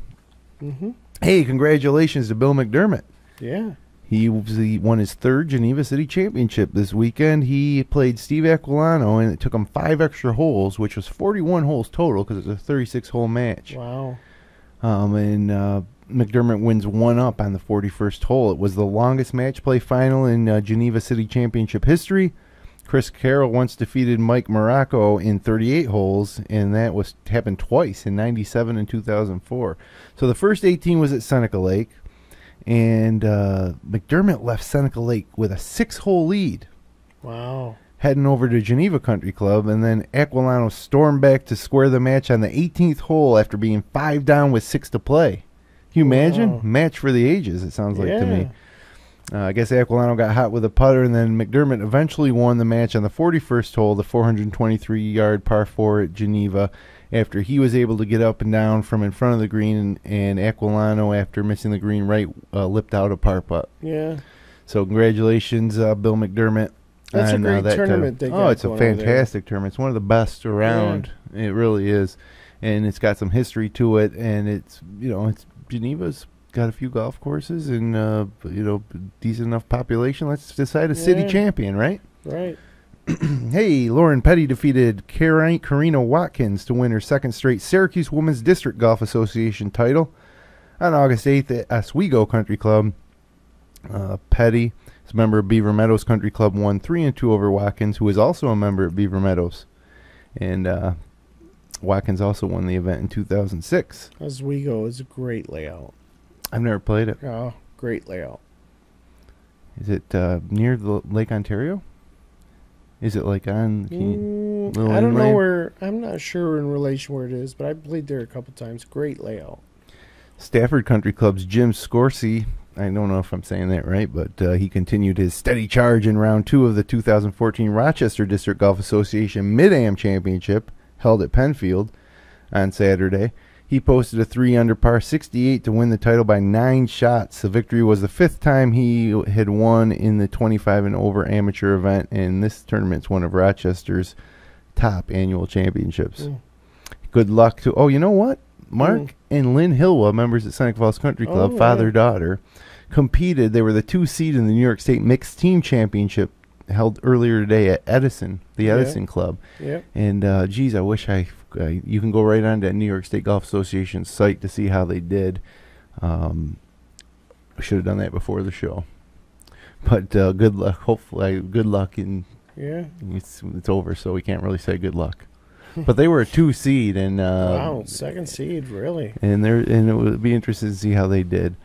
Mm-hmm. Hey, congratulations to Bill McDermott. Yeah. He won his 3rd Geneva City Championship this weekend. He played Steve Aquilano, and it took him 5 extra holes, which was 41 holes total because it was a 36-hole match. Wow. And McDermott wins 1 up on the 41st hole. It was the longest match play final in Geneva City Championship history. Chris Carroll once defeated Mike Morocco in 38 holes, and that happened twice in 97 and 2004. So the first 18 was at Seneca Lake, and McDermott left Seneca Lake with a 6-hole lead. Wow. Heading over to Geneva Country Club, and then Aquilano stormed back to square the match on the 18th hole after being 5 down with 6 to play. Can you imagine? Wow. Match for the ages, it sounds like to me. Yeah. I guess Aquilano got hot with a putter, and then McDermott eventually won the match on the 41st hole, the 423-yard par 4 at Geneva, after he was able to get up and down from in front of the green, and Aquilano, after missing the green right, lipped out a par putt. Yeah. So congratulations, Bill McDermott. That's a on, great that tournament they got it's a going over there. fantastic tournament. It's one of the best around. It really is. And it's got some history to it, and it's Geneva's got a few golf courses and decent enough population. Let's decide a city champion, right? Right. Hey, Lauren Petty defeated Karina Watkins to win her 2nd straight Syracuse Women's District Golf Association title on August 8th at Oswego Country Club. Petty is a member of Beaver Meadows Country Club, won 3-2 over Watkins, who is also a member of Beaver Meadows. And Watkins also won the event in 2006. Oswego is a great layout. I've never played it. Oh, great layout. Is it near the Lake Ontario? Is it like on little I don't know inland? where. I'm not sure in relation where it is, but I played there a couple times. Great layout. Stafford Country Club's Jim Scorsese, I don't know if I'm saying that right, but he continued his steady charge in round 2 of the 2014 Rochester District Golf Association Mid-Am Championship held at Penfield on Saturday. He posted a 3-under par 68 to win the title by 9 shots. The victory was the 5th time he had won in the 25 and over amateur event, and this tournament's one of Rochester's top annual championships. Good luck to... Oh, you know what? Mark and Lynn Hilwa, members at Seneca Falls Country Club, father-daughter, competed. They were the 2 seed in the New York State Mixed Team Championship held earlier today at Edison, the Edison Club. Yep. And, geez, I wish you can go right on to New York State Golf Association's site to see how they did. I should have done that before the show. But good luck. Hopefully, good luck. It's over, so we can't really say good luck. But they were a 2 seed, and wow, 2nd seed, really. And it would be interesting to see how they did.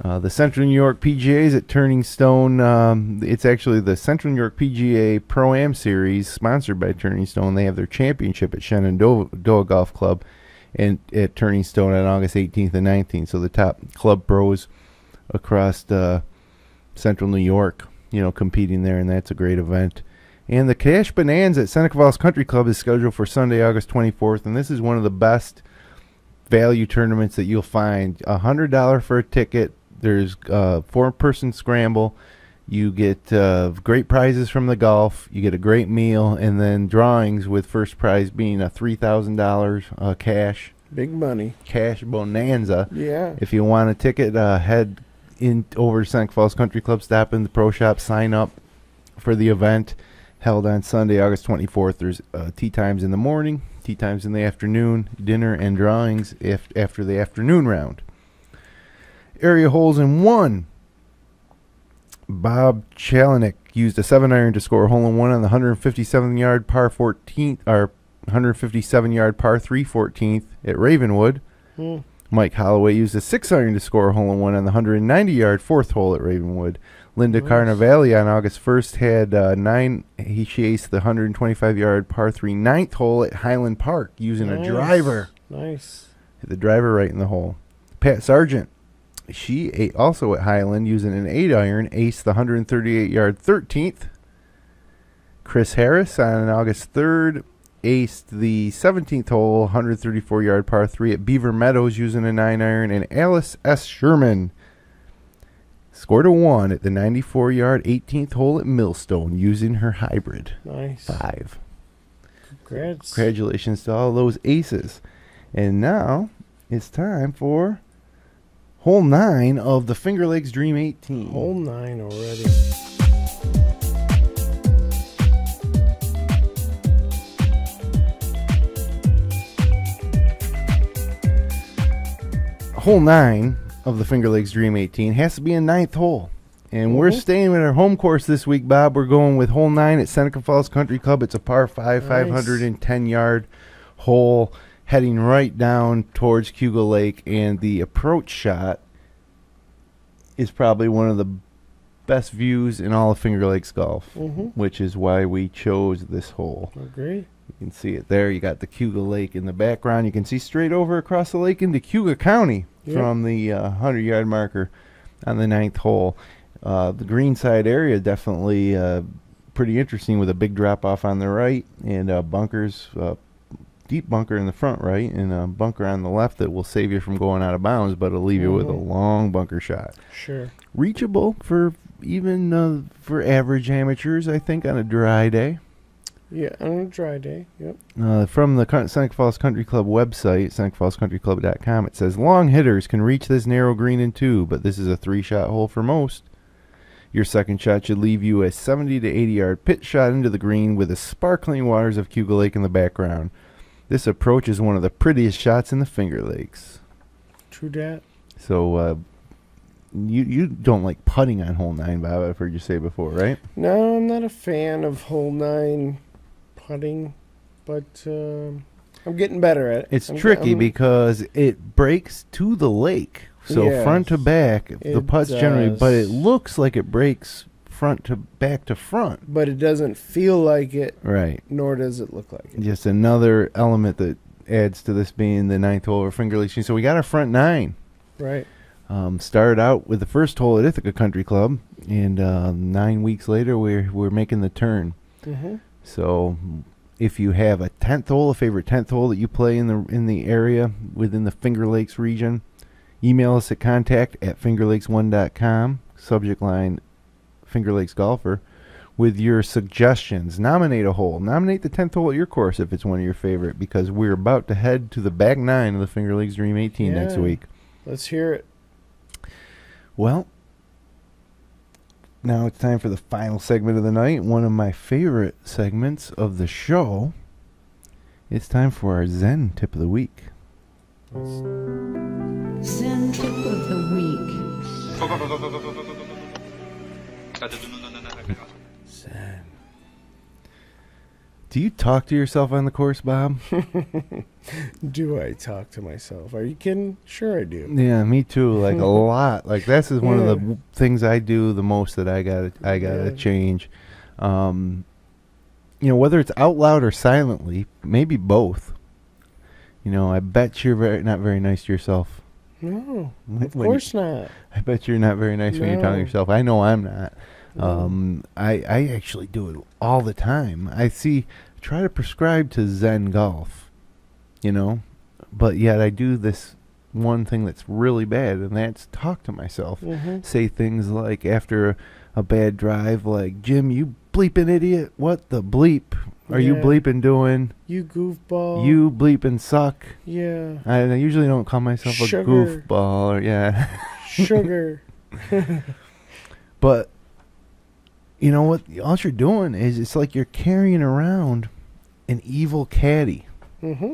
The Central New York PGA is at Turning Stone. It's actually the Central New York PGA Pro-Am Series, sponsored by Turning Stone. They have their championship at Shenandoah Golf Club and at Turning Stone on August 18th and 19th. So the top club pros across Central New York, competing there, and that's a great event. And the Cash Bonanza at Seneca Falls Country Club is scheduled for Sunday, August 24th, and this is one of the best value tournaments that you'll find. $100 for a ticket. There's a 4-person scramble. You get great prizes from the golf. You get a great meal, and then drawings with first prize being a $3,000 cash. Big money. Cash bonanza. Yeah. If you want a ticket, head in over to Seneca Falls Country Club, stop in the pro shop, sign up for the event held on Sunday, August 24th. There's tee times in the morning, tee times in the afternoon, dinner and drawings after the afternoon round. Area holes in 1. Bob Chalanik used a 7-iron to score a hole-in-one on the 157-yard par 14th, or 157-yard par 3 14th at Ravenwood. Mike Holloway used a 6-iron to score a hole-in-one on the 190-yard 4th hole at Ravenwood. Linda Carnevale on August 1st had 9. She aced the 125-yard par 3 9th hole at Highland Park using a driver. Nice. Hit the driver right in the hole. Pat Sargent. She also at Highland using an 8-iron, aced the 138-yard 13th. Chris Harris on August 3rd aced the 17th hole, 134-yard par 3 at Beaver Meadows using a 9-iron. And Alice S. Sherman scored a 1 at the 94-yard 18th hole at Millstone using her hybrid. Nice. 5. Congrats. Congratulations to all those aces. And now it's time for hole 9 of the Finger Lakes Dream 18. Hole 9 already. Hole 9 of the Finger Lakes Dream 18 has to be a 9th hole. And we're staying with our home course this week, Bob. We're going with hole 9 at Seneca Falls Country Club. It's a par 5, 510-yard hole heading right down towards Cuga Lake. And the approach shot is probably one of the best views in all of Finger Lakes golf, which is why we chose this hole. Oh, great. You can see it there. You got the Cuga Lake in the background. You can see straight over across the lake into Cuga County from the 100-yard marker on the 9th hole. The greenside area definitely pretty interesting with a big drop-off on the right and bunkers, deep bunker in the front right and a bunker on the left that will save you from going out of bounds, but it'll leave you with a long bunker shot. Sure. Reachable for even for average amateurs, I think, on a dry day. Yeah, on a dry day, yep. From the Seneca Falls Country Club website, senecafallscountryclub.com, it says, long hitters can reach this narrow green in 2, but this is a 3-shot hole for most. Your second shot should leave you a 70 to 80-yard pit shot into the green with the sparkling waters of Cuga Lake in the background. This approach is one of the prettiest shots in the Finger Lakes. True dat. So, you don't like putting on hole 9, Bob, I've heard you say before, right? No, I'm not a fan of hole 9 putting, but I'm getting better at it. It's tricky because it breaks to the lake. So front to back, the putts generally, but it looks like it breaks front to back to front. But it doesn't feel like it. Right. Nor does it look like it. Just another element that adds to this being the 9th hole of Finger Lakes. So we got our front 9. Right. Started out with the first hole at Ithaca Country Club, and 9 weeks later we're making the turn. So if you have a 10th hole, a favorite 10th hole that you play in the area within the Finger Lakes region, email us at contact@fingerlakes1.com, subject line Finger Lakes Golfer, with your suggestions. Nominate a hole. Nominate the 10th hole at your course if it's one of your favorite, because we're about to head to the back 9 of the Finger Lakes Dream 18 next week. Let's hear it. Well, now it's time for the final segment of the night, one of my favorite segments of the show. It's time for our Zen Tip of the Week. Zen Tip of the Week. Zen. Do you talk to yourself on the course, Bob? Do I talk to myself? Are you kidding? Sure I do. Yeah, me too. Like a lot. Like this is one of the things I do the most that I gotta change. Whether it's out loud or silently, maybe both. I bet you're not very nice to yourself. No, of course not. I bet you're not very nice when you're talking to yourself. I know I'm not. I actually do it all the time. Try to prescribe to Zen golf, but yet I do this one thing that's really bad, and that's talk to myself. Say things like after a bad drive, like, Jim, you bleeping idiot. What the bleep are you Yeah. bleeping doing? You goofball. You bleeping suck. Yeah. I usually don't call myself a Sugar. goofball. Or, yeah. Sugar. But you know what? All you're doing is it's like you're carrying around an evil caddy. Mm-hmm.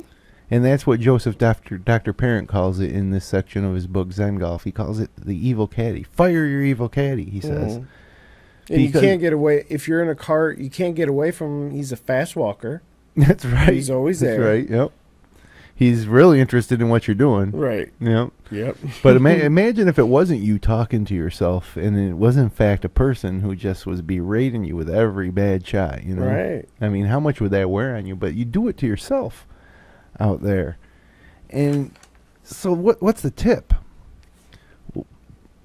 And that's what Joseph Dr. Parent calls it in this section of his book, Zen Golf. He calls it the evil caddy. Fire your evil caddy, he says. And you can't get away. If you're in a cart, you can't get away from him. He's a fast walker. That's right. He's always there. That's right, yep. He's really interested in what you're doing. Right. Yep. Yep. But imagine if it wasn't you talking to yourself, and it was in fact a person who just was berating you with every bad shot, you know? Right. I mean, how much would that wear on you? But you do it to yourself out there. And so what's the tip?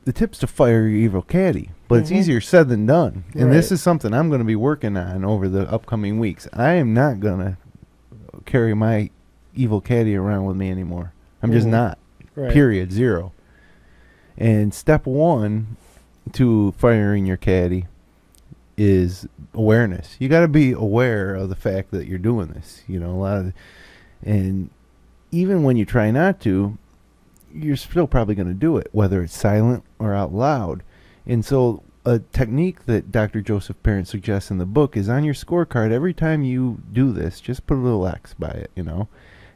The tip's to fire your evil caddy. But it's easier said than done. And this Right. is something I'm going to be working on over the upcoming weeks. I am not going to carry my evil caddy around with me anymore. I'm just not. Right. Period. Zero. And step one to firing your caddy is awareness. You got to be aware of the fact that you're doing this. You know, and even when you try not to, you're still probably going to do it, whether it's silent or out loud. And so a technique that Dr. Joseph Parent suggests in the book is on your scorecard, every time you do this, just put a little X by it, you know.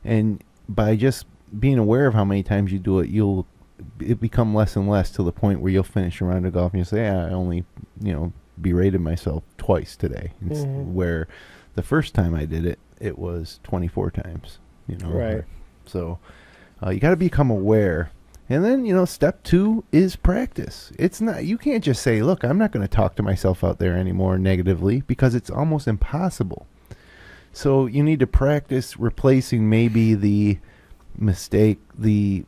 And by just being aware of how many times you do it, it become less and less to the point where you'll finish a round of golf and you'll say, I only, berated myself twice today. Where the first time I did it, it was 24 times, you know. Right. So you got to become aware. And then, step two is practice. It's not, you can't just say, look, I'm not going to talk to myself out there anymore negatively, because it's almost impossible. So you need to practice replacing maybe the mistake, the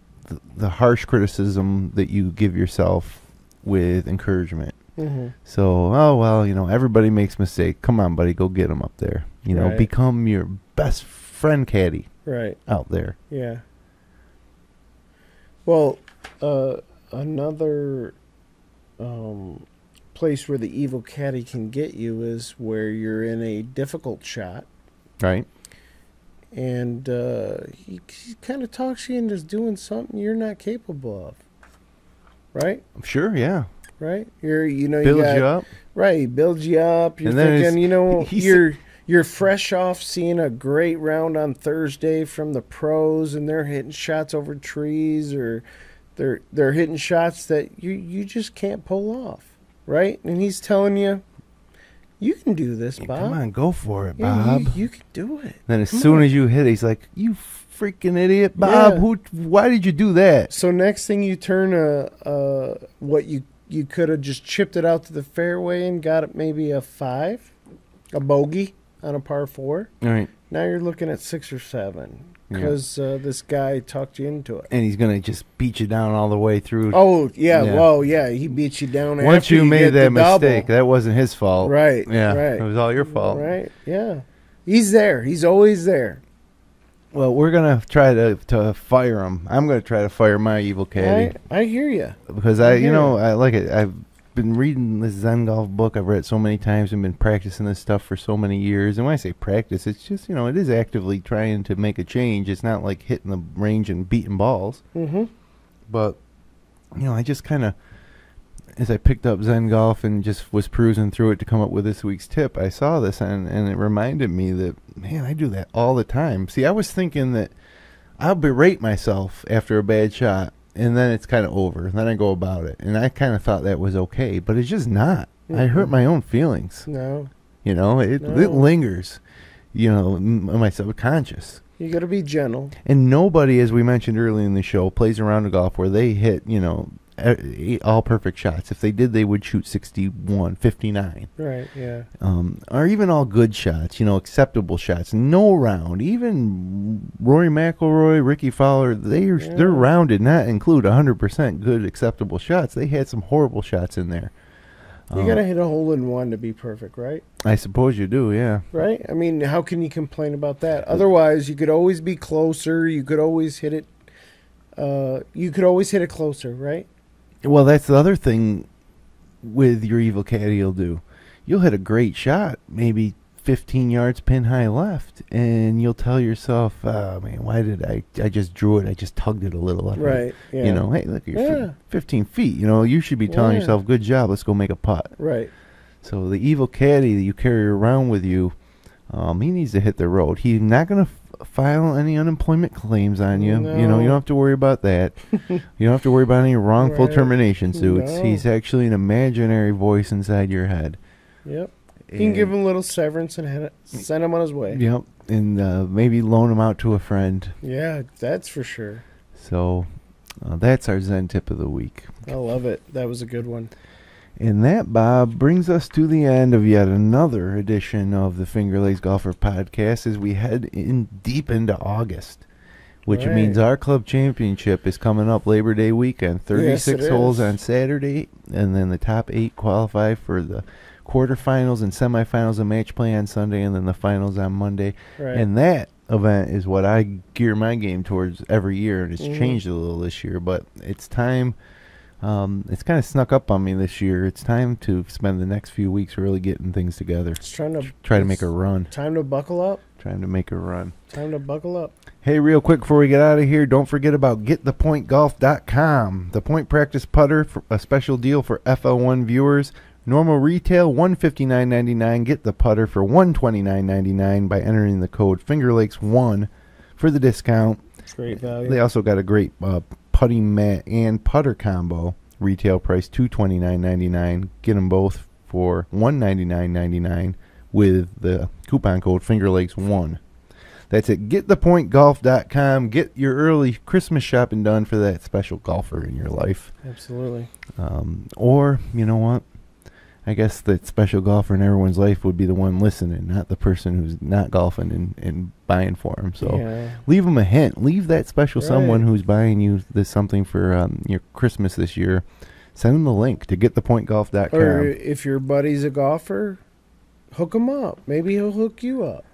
harsh criticism that you give yourself with encouragement. So, everybody makes mistakes. Come on, buddy, go get them up there. Right. Become your best friend caddy out there. Yeah. Well, another place where the evil caddy can get you is where you're in a difficult shot. Right. And he kind of talks you into doing something you're not capable of. Right? Sure, yeah. Right? Builds you up. Right, he builds you up. You're And then thinking, you're fresh off seeing a great round on Thursday from the pros, and they're hitting shots over trees, or they're hitting shots that you just can't pull off, right? And he's telling you, you can do this, Bob. Come on, go for it, Yeah, Bob. you can do it. Then as soon as you hit it, he's like, you freaking idiot, Bob. Yeah. Why did you do that? So next thing you turn what you could have just chipped it out to the fairway and got it maybe a 5, a bogey on a par 4. All right. Now you're looking at 6 or 7 because this guy talked you into it. And he's going to just beat you down all the way through. Oh, yeah. Yeah. Well, yeah, he beat you down Once after you made get that the double. mistake, that wasn't his fault. Right, Yeah. right. It was all your fault. Right, yeah. He's there. He's always there. Well, we're going to try to fire him. I'm going to try to fire my evil caddy. I hear you. Because I like it. I've been reading this Zen Golf book. I've read it so many times and been practicing this stuff for so many years. And when I say practice, it's just, it is actively trying to make a change. It's not like hitting the range and beating balls. But, I just kind of, as I picked up Zen Golf and just was cruising through it to come up with this week's tip, I saw this and it reminded me that, man, I do that all the time. See, I was thinking that I'll berate myself after a bad shot, and then it's kind of over. Then I go about it. And I kind of thought that was okay, but it's just not. I hurt my own feelings. No. It lingers, in my subconscious. You got to be gentle. And nobody, as we mentioned earlier in the show, plays around a golf where they hit, all perfect shots. If they did, they would shoot 61, 59. Right, yeah. Or even all good shots, acceptable shots. No round. Even Rory McIlroy, Rickie Fowler, their round did not include 100% good acceptable shots. They had some horrible shots in there. You got to hit a hole-in-one to be perfect, right? I suppose you do, yeah. Right? I mean, how can you complain about that? Otherwise, you could always be closer. You could always hit it. You could always hit it closer, right? Well, that's the other thing with your Evil Caddie you'll do. You'll hit a great shot, maybe 15 yards pin high left, and you'll tell yourself, oh, man, why did I just drew it. I just tugged it a little. Right. Yeah. You know, hey, look, you're 15 feet. You know, you should be telling yourself, good job, let's go make a putt. Right. So the Evil Caddie that you carry around with you, he needs to hit the road. He's not going to file any unemployment claims on you. No. You know, you don't have to worry about that. You don't have to worry about any wrongful termination suits. No. He's actually an imaginary voice inside your head. Yep. You can give him a little severance and send him on his way. Yep. And maybe loan him out to a friend. Yeah, that's for sure. So that's our Zen Tip of the week. I love it. That was a good one. And that, Bob, brings us to the end of yet another edition of the Finger Lakes Golfer Podcast as we head deep into August, which means our club championship is coming up Labor Day weekend. 36 holes on Saturday, and then the top 8 qualify for the quarterfinals and semifinals and match play on Sunday, and then the finals on Monday. Right. And that event is what I gear my game towards every year, and it's changed a little this year, but it's time. It's kind of snuck up on me this year. It's time to spend the next few weeks really getting things together. Try to make a run. Time to buckle up. Trying to make a run. Time to buckle up. Hey, real quick before we get out of here, don't forget about GetThePointGolf.com. The Point Practice Putter, for a special deal for FL1 viewers. Normal retail, $159.99. Get the putter for $129.99 by entering the code FingerLakes1 for the discount. Great value. They also got a great putting mat and putter combo. Retail price $229.99. Get them both for $199.99 with the coupon code FingerLakes1. That's it. GetThePointGolf.com. Get your early Christmas shopping done for that special golfer in your life. Absolutely. Or, you know what? I guess that special golfer in everyone's life would be the one listening, not the person who's not golfing and buying for them. So leave them a hint. Leave that special someone who's buying you something for your Christmas this year. Send them the link to GetThePointGolf.com. Or if your buddy's a golfer, hook him up. Maybe he'll hook you up.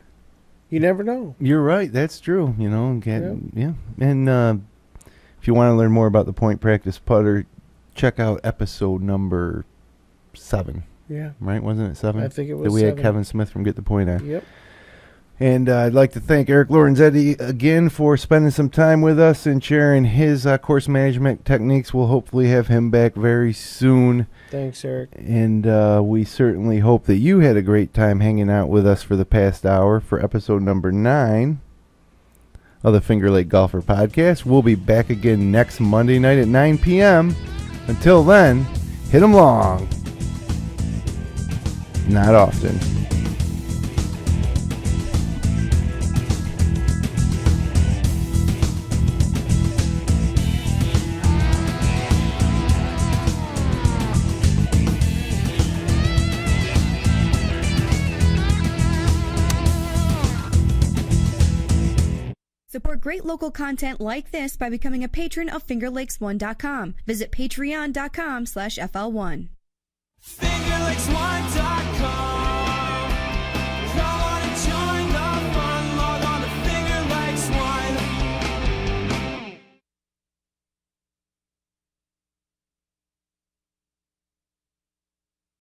You never know. You're right. That's true. You know, And if you want to learn more about the Point Practice Putter, check out episode number 7. Yeah. Right? Wasn't it 7? I think it was that we 7. had Kevin Smith from Get the Point on. Yep. And I'd like to thank Eric Lorenzetti again for spending some time with us and sharing his course management techniques. We'll hopefully have him back very soon. Thanks, Eric. And we certainly hope that you had a great time hanging out with us for the past hour for episode number 9 of the Finger Lake Golfer Podcast. We'll be back again next Monday night at 9 p.m. Until then, hit 'em long. Not often. Support great local content like this by becoming a patron of FingerLakes1.com. Visit patreon.com/FL1. FingerLakes1.com